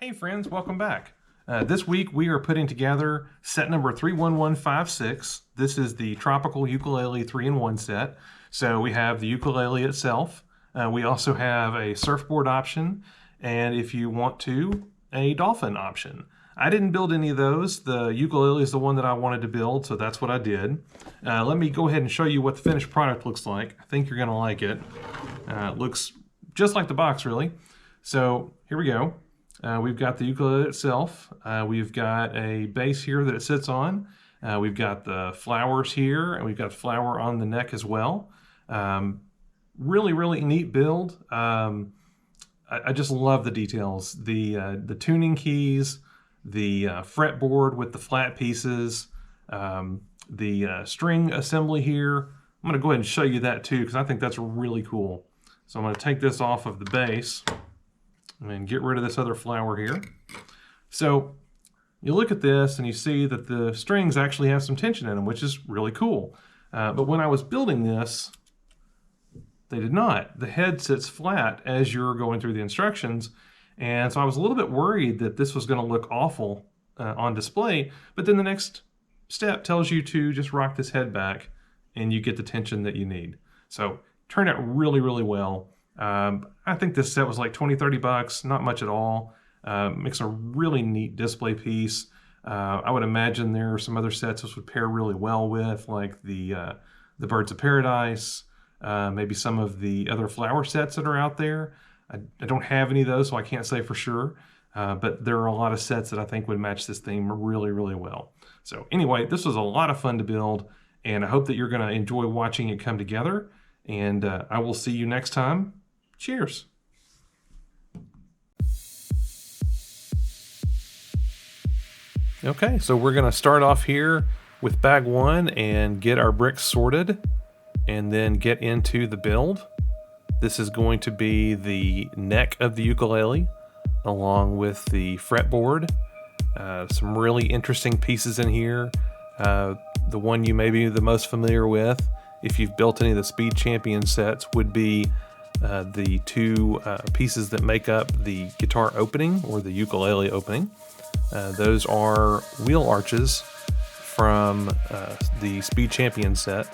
Hey friends, welcome back. This week we are putting together set number 31156. This is the Tropical Ukulele 3-in-1 set. So we have the ukulele itself. We also have a surfboard option, and if you want to, a dolphin option. I didn't build any of those. The ukulele is the one that I wanted to build, so that's what I did. Let me go ahead and show you what the finished product looks like. I think you're going to like it. It looks just like the box, really. So here we go. We've got the ukulele itself. We've got a base here that it sits on. We've got the flowers here, and we've got flower on the neck as well. Really, really neat build. I just love the details. The tuning keys, the fretboard with the flat pieces, the string assembly here. I'm going to go ahead and show you that too, because I think that's really cool. So I'm going to take this off of the base and get rid of this other flower here. So you look at this and you see that the strings actually have some tension in them, which is really cool. But when I was building this, they did not. The head sits flat as you're going through the instructions, and so I was a little bit worried that this was going to look awful on display, but then the next step tells you to just rock this head back and you get the tension that you need. So turned out really, really well. I think this set was like 20-30 bucks, not much at all. Makes a really neat display piece. I would imagine there are some other sets this would pair really well with, like the Birds of Paradise, maybe some of the other flower sets that are out there. I don't have any of those, so I can't say for sure, but there are a lot of sets that I think would match this theme really, really well. So anyway, this was a lot of fun to build, and I hope that you're going to enjoy watching it come together, and I will see you next time. Cheers. Okay, so we're going to start off here with bag one and get our bricks sorted and then get into the build. This is going to be the neck of the ukulele along with the fretboard. Some really interesting pieces in here. The one you may be the most familiar with, if you've built any of the Speed Champion sets, would be the two pieces that make up the guitar opening or the ukulele opening. Those are wheel arches from the Speed Champion set,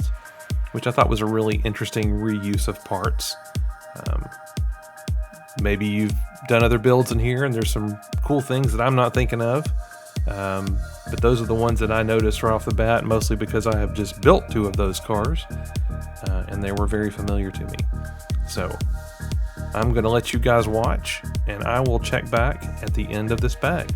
which I thought was a really interesting reuse of parts. Maybe you've done other builds in here and there's some cool things that I'm not thinking of, but those are the ones that I noticed right off the bat, mostly because I have just built two of those cars and they were very familiar to me. So I'm going to let you guys watch, and I will check back at the end of this bag.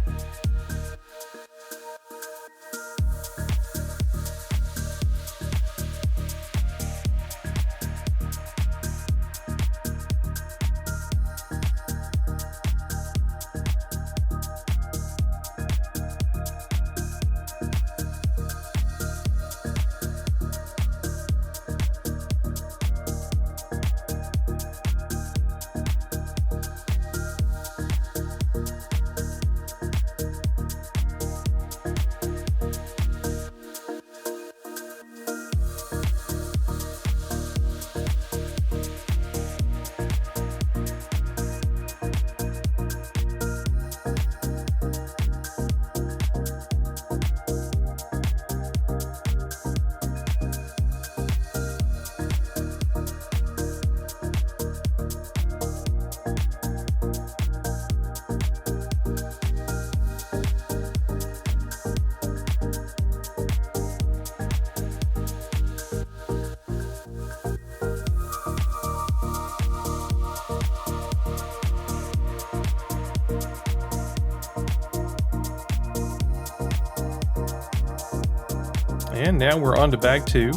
And now we're on to bag two.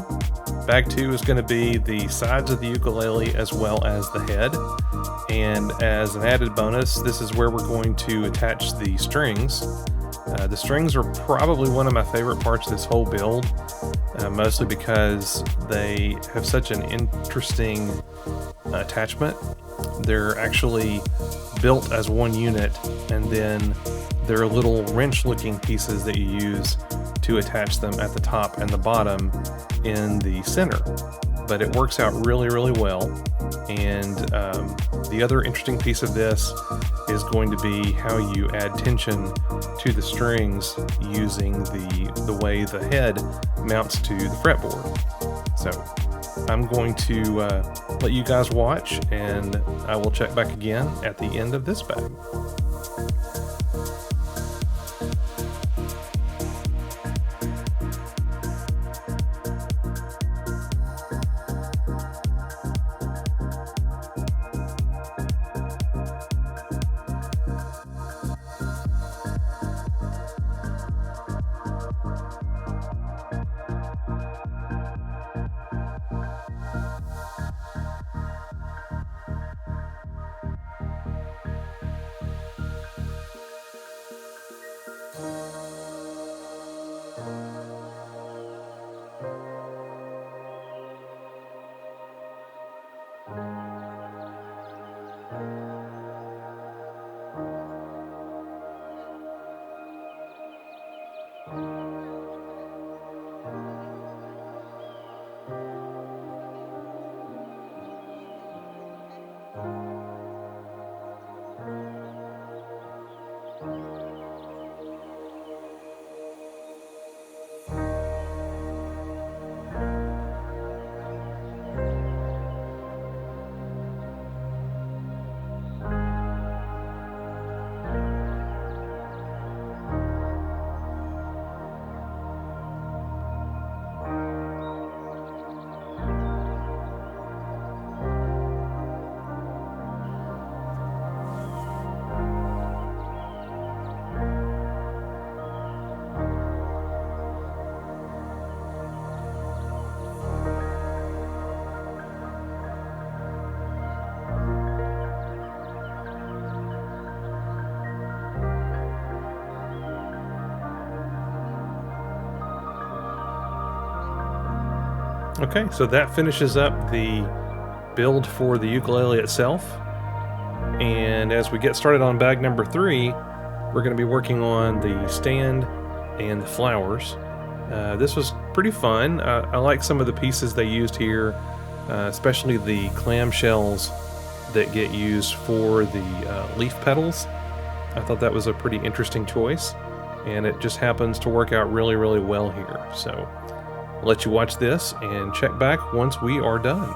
Bag two is going to be the sides of the ukulele as well as the head. And as an added bonus, this is where we're going to attach the strings. The strings are probably one of my favorite parts of this whole build, mostly because they have such an interesting attachment. They're actually built as one unit, and then there are little wrench looking pieces that you use to attach them at the top and the bottom in the center. but it works out really, really well. And the other interesting piece of this is going to be how you add tension to the strings using the way the head mounts to the fretboard. So I'm going to let you guys watch, and I will check back again at the end of this bag. Okay, so that finishes up the build for the ukulele itself. And as we get started on bag number 3, we're going to be working on the stand and the flowers. This was pretty fun. I like some of the pieces they used here, especially the clamshells that get used for the leaf petals. I thought that was a pretty interesting choice, and it just happens to work out really, really well here. So I'll let you watch this and check back once we are done.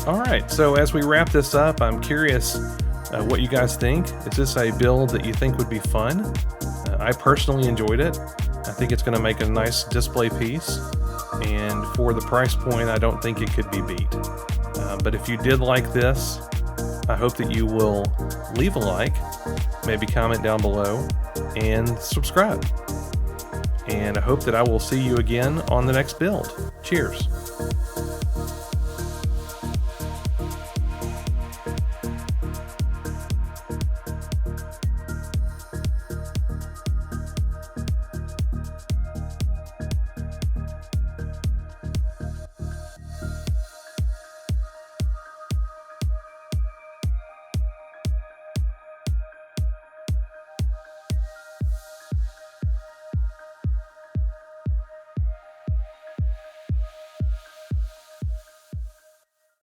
Alright, so as we wrap this up, I'm curious what you guys think. Is this a build that you think would be fun? I personally enjoyed it. I think it's going to make a nice display piece, and for the price point, I don't think it could be beat. But if you did like this, I hope that you will leave a like, maybe comment down below, and subscribe. And I hope that I will see you again on the next build. Cheers.